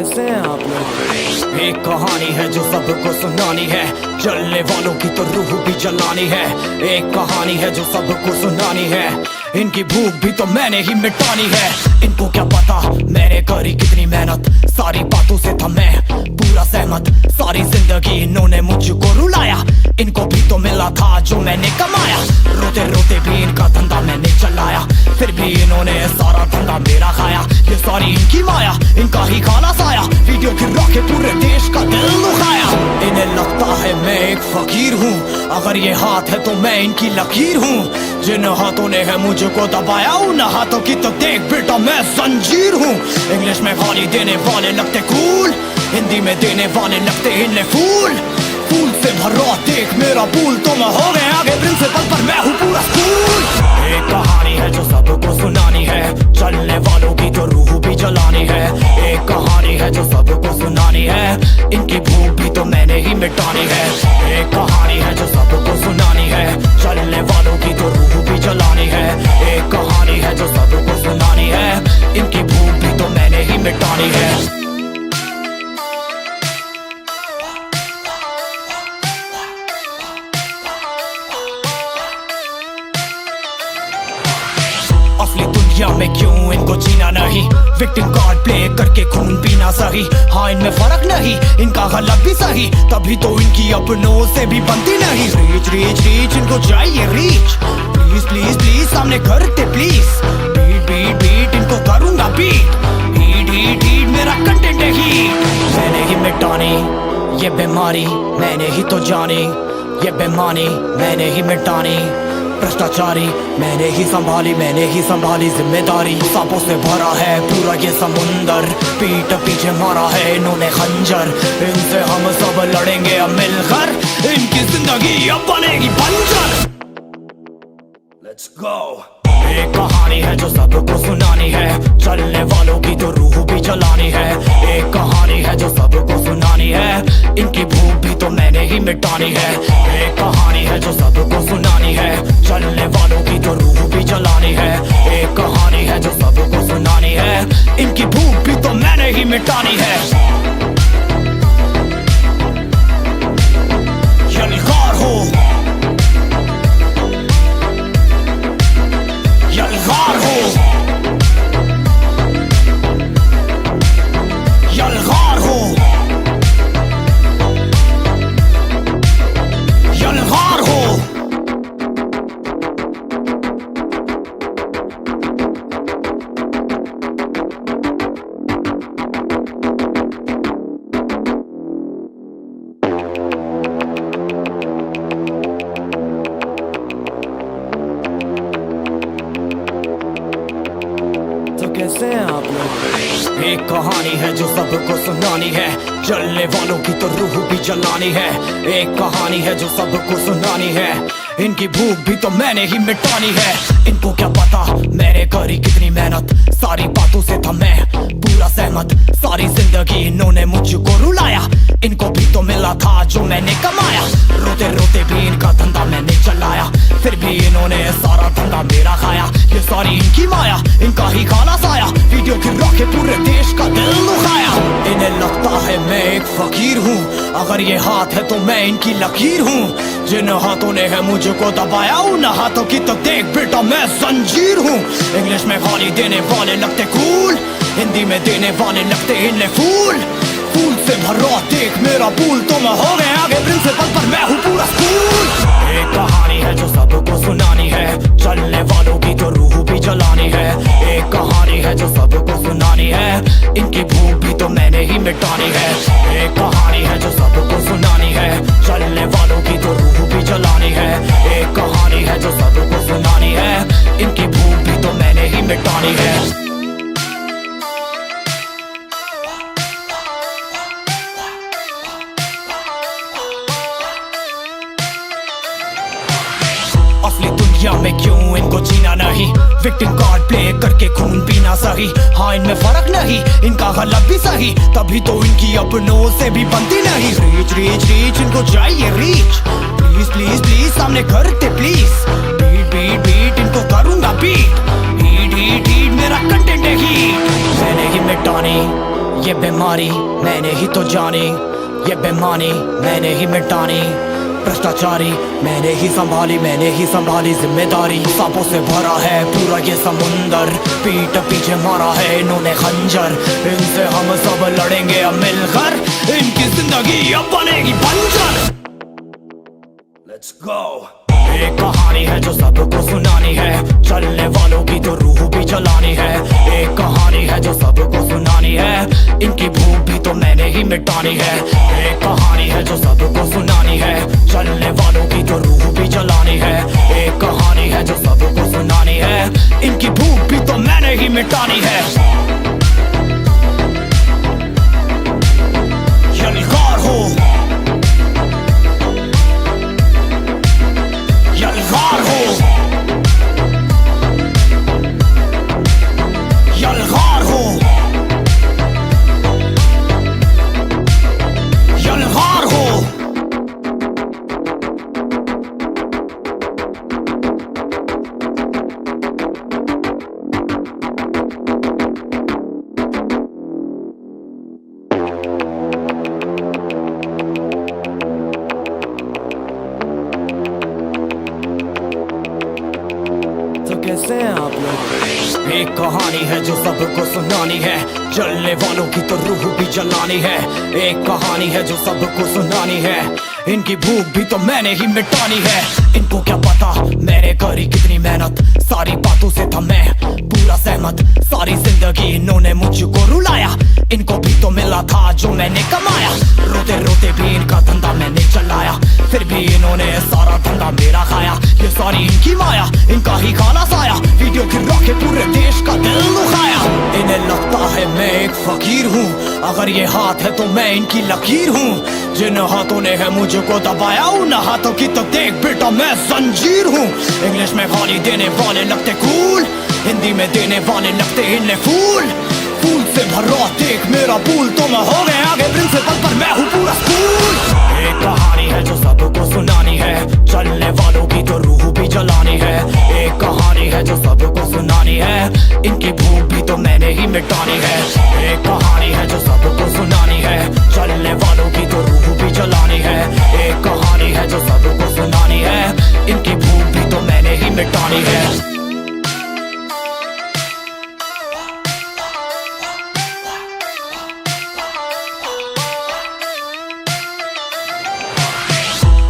कैसे हैं आप लोग? एक कहानी है जो सबको सुनानी है, जलने वालों की तो रूह भी जलानी है। एक कहानी है जो सबको सुनानी है, इनकी भूख भी तो मैंने ही मिटानी है। इनको क्या पता मैंने करी कितनी मेहनत, सारी बातों से था मैं पूरा सहमत। सारी जिंदगी इन्होंने मुझको रुलाया, इनको भी तो मिला था जो मैंने कमाया। रोते रोते भी इनका धंधा मैंने चलाया, फिर भी इन्होंने सारा धंधा मेरा खाया। ये सारी इनकी माया, इनका ही खाना साया, वीडियो गिरा के पूरे देश का दिल दुखाया। इन्हें लगता है मैं एक फकीर हूँ, अगर ये हाथ है तो मैं इनकी लकीर हूँ। जिन हाथों ने है मुझको दबाया, उन हाथों की तो देख बेटा मैं जंजीर हूँ। इंग्लिश में गाली देने वाले लगते कूल, हिंदी में देने वाले लगते इन्हें फूल। फूल से भरा देख मेरा पूल, तो मैं हो गया आगे प्रिंसिपल पर मैं हूँ पूरा स्कूल। एक कहानी है जो सबको सुनानी है, चलने वालों की तो रूह भी जलानी है। एक कहानी है जो सबको सुनानी है, इनकी भूख भी तो मैंने ही मिटानी है। एक कहानी है जो सबको सुनानी है, चलने वालों की तो रूह भी जलानी है। एक कहानी है जो सबको सुनानी है, इनकी भूख भी तो मैंने ही मिटानी है। असली दुनिया में क्यों इनको जीना नहीं, विक्टिम कार्ड प्ले करके खून पीना सही। हाँ इनमें फर्क नहीं, इनका गलत भी सही, तभी तो इनकी अपनों से भी बनती नहीं। रीच रीच रीच इनको चाहिए रीच, प्लीज प्लीज प्लीज सामने करते प्लीज। बीट बीट बीट इनको करूंगा बीट, हीट हीट हीट मेरा कंटेंट है हीट। मैंने ही मिटानी ये बीमारी, मैंने ही तो जानी ये बेमानी, मैंने ही मिटानी भ्रष्टाचारी। मैंने ही संभाली जिम्मेदारी। सांपों से भरा है पूरा ये समुंदर, पीठ पीछे मारा है इन्होंने खंजर। इनसे हम सब लड़ेंगे अब मिलकर, इनकी जिंदगी अब बनेगी बंजर। Let's go। एक कहानी है जो सबको सुनानी है, चलने वालों की तो रूह भी जलानी है। एक कहानी है जो सबको सुनानी है, इनकी भूख भी तो मैंने ही मिटानी है। एक कहानी है जो सबको सुनानी है, चलने वालों की तो रूह भी जलानी है। एक कहानी है जो सबको सुनानी है, इनकी भूख भी तो मैंने ही मिटानी है। यलगार हो यलगार हो यलगार हो यलगार हो। कैसे हैं आप लोग? एक कहानी है जो सबको सुनानी है, जलने वालों की तो रूह भी जलानी है। एक कहानी है जो सबको सुनानी है, इनकी भूख भी तो मैंने ही मिटानी है। इनको क्या पता मैंने करी कितनी मेहनत, सारी बातों से था मैं पूरा सहमत। सारी जिंदगी इन्होंने मुझको रुलाया, इनको भी तो मिला था जो मैंने कमाया। रोते रोते भी इनका धंधा मैंने चलाया, फिर भी इन्होंने सारा धंधा मेरा खाया। ये सारी इनकी माया, इनका ही खाना साया, वीडियो गिरा के पूरे देश का दिल दुखाया। इन्हें लगता है मैं एक फकीर हूँ, अगर ये हाथ है तो मैं इनकी लकीर हूँ। जिन हाथों ने है मुझको दबाया, उन हाथों की तो देख बेटा मैं जंजीर हूँ। इंग्लिश में गाली देने वाले लगते कूल, हिंदी में देने वाले लगते इन्हें फूल। फूल से भरा देख मेरा पूल, तो मैं हो गया आगे प्रिंसिपल पर मैं हूँ पूरा स्कूल। एक कहानी है जो सबको सुनानी है, चलने वालों की तो रूह भी जलानी है। एक कहानी है जो सबको सुनानी है, इनकी भूख भी तो मैंने ही मिटानी है। एक कहानी है जो सबको सुनानी है, चलने वालों की तो रूह भी जलानी है। एक कहानी है जो सबको सुनानी है, इनकी भूख भी तो मैंने ही मिटानी है। असली दुनिया में क्यों इनको जीना नहीं, विक्टिम कार्ड प्ले करके खून पीना सही। हाँ इनमें फर्क नहीं, इनका गलत भी सही, तभी तो इनकी अपनों से भी बनती नहीं। रीच रीच रीच इनको चाहिए रीच, प्लीज प्लीज प्लीज सामने करते प्लीज। बीट बीट बीट इनको करूंगा बीट, हीट हीट हीट मेरा कंटेंट है हीट। मैंने ही मिटानी ये बीमारी मैंने ही तो जानी, ये बेमानी मैंने ही मिटानी, भ्रष्टाचारी मैंने ही संभाली जिम्मेदारी। सांपों से भरा है पूरा ये समुंदर, पीठ पीछे मारा है इन्होंने खंजर, इनसे हम सब लड़ेंगे अब मिलकर, इनकी जिंदगी अब बनेगी बंजर। Let's go। एक कहानी है जो सबको सुनानी है, चलने वालों की तो रूह भी जलानी है। एक कहानी है जो सबको सुनानी है, इनकी भूख भी तो मैंने ही मिटानी है। एक कहानी है जो सबको सुनानी है, चलने वालों की तो रूह भी जलानी है। एक कहानी है जो सबको सुनानी है, इनकी भूख भी तो मैंने ही मिटानी है। यलगार हो, यलगार हो, यलगार हो, यलगार हो। तो कैसे हैं आप लोग? एक कहानी है जो सबको सुनानी है, जलने वालों की तो रूह भी जलानी है। एक कहानी है जो सबको सुनानी है, इनकी भूख भी तो मैंने ही मिटानी है। इनको क्या पता मैंने करी कितनी मेहनत, सारी बातों से था मैं पूरा सहमत। सारी जिंदगी इन्होंने मुझको रुलाया, इनको भी तो मिला था जो मैंने कमाया। रोते रोते भी इनका धंधा मैंने चलाया, फिर भी इन्होंने सारा धंधा मेरा खाया। ये सारी इनकी माया, इनका ही खाना साया, वीडियो गिरा के पूरे देश का दिल दुखाया। इन्हें लगता है मैं एक फकीर हूँ, अगर ये हाथ है तो मैं इनकी लकीर हूँ। जिन हाथों ने है मुझको दबाया, उन हाथों की तो देख बेटा मैं जंजीर हूँ। इंग्लिश में गाली देने वाले लगते कूल, हिंदी में देने वाले लगते इन्हें फूल। फूल से भरा देख मेरा पूल, तो मैं हो गया आगे प्रिंसिपल पर मैं हूँ पूरा स्कूल। एक कहानी है जो सबको सुनानी है, चलने वालों की तो रूह भी जलानी है। एक कहानी है जो सबको सुनानी है, इनकी भूख भी तो मैंने ही मिटानी है। एक कहानी है जो सबको सुनानी है, चलने वालों की तो रूह भी जलानी है। एक कहानी है जो सबको सुनानी है, इनकी भूख भी तो मैंने ही मिटानी है।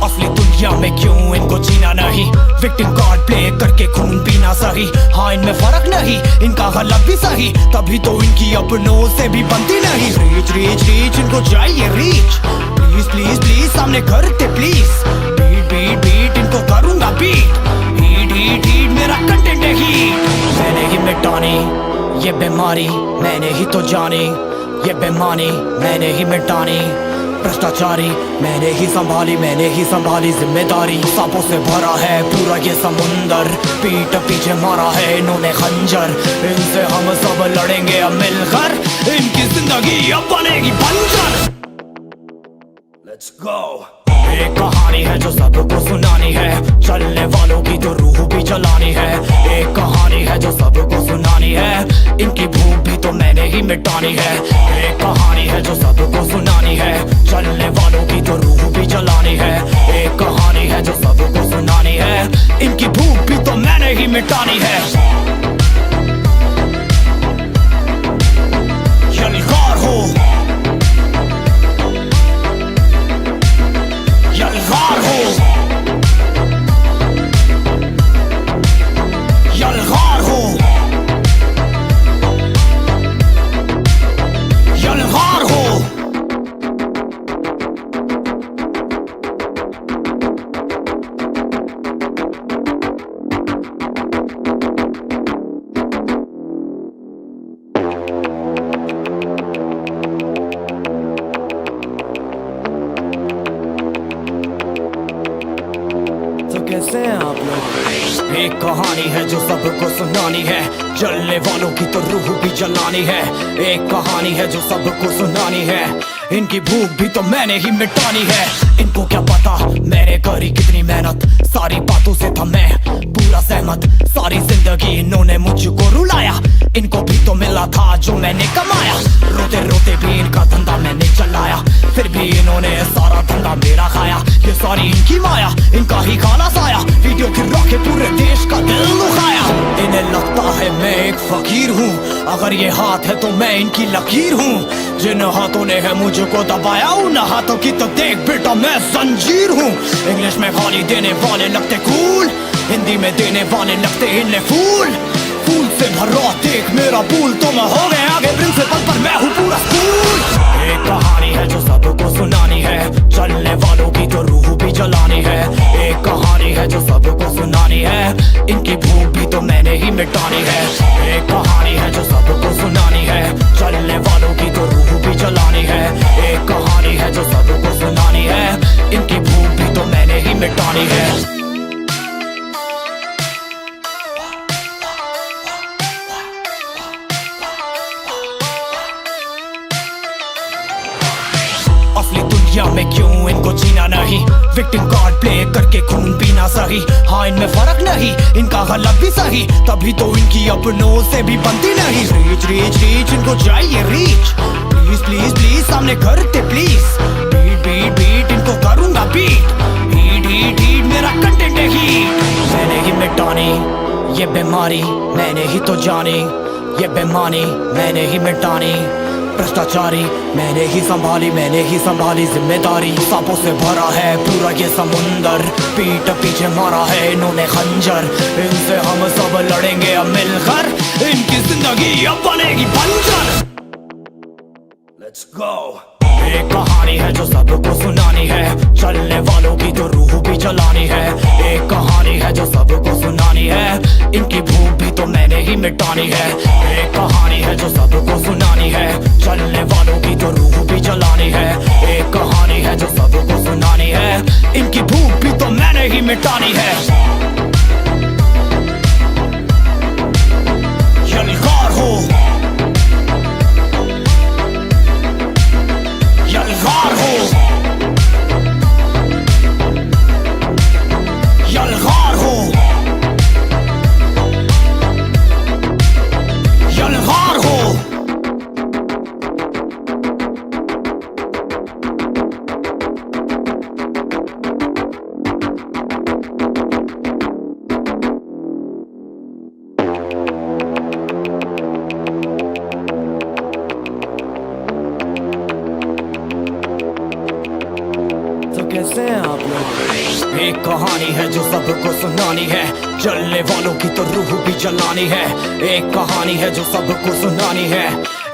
असली दुनिया में क्यों इनको जीना नहीं, विक्टिम कार्ड प्ले करके खून पीना सही। हाँ इनमें फर्क नहीं, इनका गलत भी सही, तभी तो इनकी अपनों से भी बनती नहीं। रीच रीच रीच इनको चाहिए रीच, प्लीज प्लीज प्लीज सामने करते प्लीज। बीट बीट बीट इनको करूंगा बीट, हीट हीट हीट मेरा कंटेंट है हीट। मैंने ही मिटानी ये बीमारी, मैंने ही तो जानी, ये बेमानी मैंने ही मिटानी। भ्रष्टाचारी मैंने ही संभाली जिम्मेदारी। सांपों से भरा है पूरा ये समुंदर, पीठ पीछे मारा है इन्होंने खंजर, इनसे हम सब लड़ेंगे अब मिलकर, इनकी जिंदगी अब बनेगी बंजर। Let's go। एक कहानी है जो सबको सुनानी है, चलने वालों की तो रूह भी जलानी है। एक कहानी है जो सबको सुनानी है, इनकी भूख भी तो मैंने ही मिटानी है। एक कहानी है जो सबको सुनानी है, चलने वालों की तो रूह भी जलानी है। एक कहानी है जो सबको सुनानी है, इनकी भूख भी तो मैंने ही मिटानी है। यलगार हो, यलगार हो, यलगार हो, यलगार हो। तो कैसे हैं आप लोग? एक कहानी है जो सबको सुनानी है, जलने वालों की तो रूह भी जलानी है। एक कहानी है जो सबको सुनानी है, इनकी भूख भी तो मैंने ही मिटानी है। इनको क्या पता मैंने करी कितनी मेहनत, सारी बातों से था मैं पूरा सहमत। सहमत सारी जिंदगी इन्होंने मुझको रुलाया, इनको भी तो मिला था जो मैंने कमाया। रोते रोते भी इनका धंधा मैंने चलाया, फिर भी इन्होंने सारा धंधा मेरा खाया। ये सारी इनकी माया, इनका ही खाना साया, वीडियो गिरा के पूरे देश का दिल दुखाया। इन्हें लगता है मैं एक फकीर हूँ, अगर ये हाथ है तो मैं इनकी लकीर हूँ। जिन हाथों ने है मुझको दबाया, उन हाथों की तो देख बेटा मैं जंजीर हूँ। इंग्लिश में गाली देने वाले लगते कूल, हिंदी में देने वाले लगते इन्हें फूल। फूल से भरा देख मेरा पूल, तो मैं हो गया आगे प्रिंसिपल पर मैं हूँ पूरा स्कूल। एक कहानी है जो सबको सुनानी है, चलने वालों की तो रूह भी जलानी है। एक कहानी है जो सबको सुनानी है, इनकी भूख भी तो मैंने ही मिटानी है। एक कहानी है जो सबको सुनानी है, चलने वालों की तो रूह भी जलानी है। एक कहानी है जो सबको सुनानी है, इनकी भूख भी तो मैंने ही मिटानी है। असली दुनिया में क्यों इनको जीना नहीं, विक्टिम कार्ड प्ले करके खून पीना सही। हाँ इनमें फर्क नहीं, इनका गलत भी सही, तभी तो इनकी अपनों से भी बनती नहीं। रीच रीच रीच इनको चाहिए रीच, प्लीज प्लीज प्लीज सामने करते प्लीज। बीट बीट बीट इनको करूंगा बीट, हीट हीट हीट मेरा कंटेंट है हीट। मैंने ही मिटानी ये बीमारी, मैंने ही तो जानी ये बेमानी, मैंने ही मिटानी भ्रष्टाचारी, मैंने ही संभाली जिम्मेदारी। सांपों से भरा है पूरा ये समुंदर, पीठ पीछे मारा है इन्होंने खंजर। इनसे हम सब लड़ेंगे अब मिलकर, इनकी जिंदगी अब बनेगी बंजर। Let's go। एक कहानी है जो सबको सुनानी है, चलने वालों की तो रूह भी जलानी है। एक कहानी है जो सबको सुनानी है, इनकी भूख भी तो मैंने ही मिटानी है। एक कहानी है जो सबको सुनानी है, चलने वालों की तो रूह भी जलानी है। एक कहानी है जो सबको सुनानी है, इनकी भूख भी तो मैंने ही मिटानी है। यलगार हो यलगार हो यलगार हो यलगार हो। कैसे हैं आप लोग? एक कहानी है जो सबको सुनानी है, जलने वालों की तो रूह भी जलानी है। एक कहानी है जो सबको सुनानी है,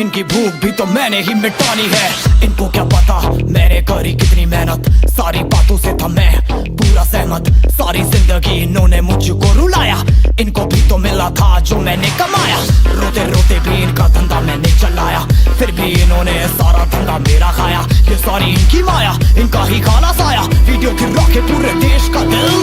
इनकी भूख भी तो मैंने ही मिटानी है। इनको क्या पता मैंने करी कितनी मेहनत, सारी बातों से था मैं पूरा सहमत। सारी जिंदगी इन्होंने मुझको रुलाया, इनको भी तो मिला था जो मैंने कमाया। रोते रोते भी इनका धंधा मैंने चलाया, फिर भी इन्होंने सारा धंधा मेरा खाया। ये सारी इनकी माया, इनका ही खाना साया, वीडियो गिरा के पूरे देश का दिल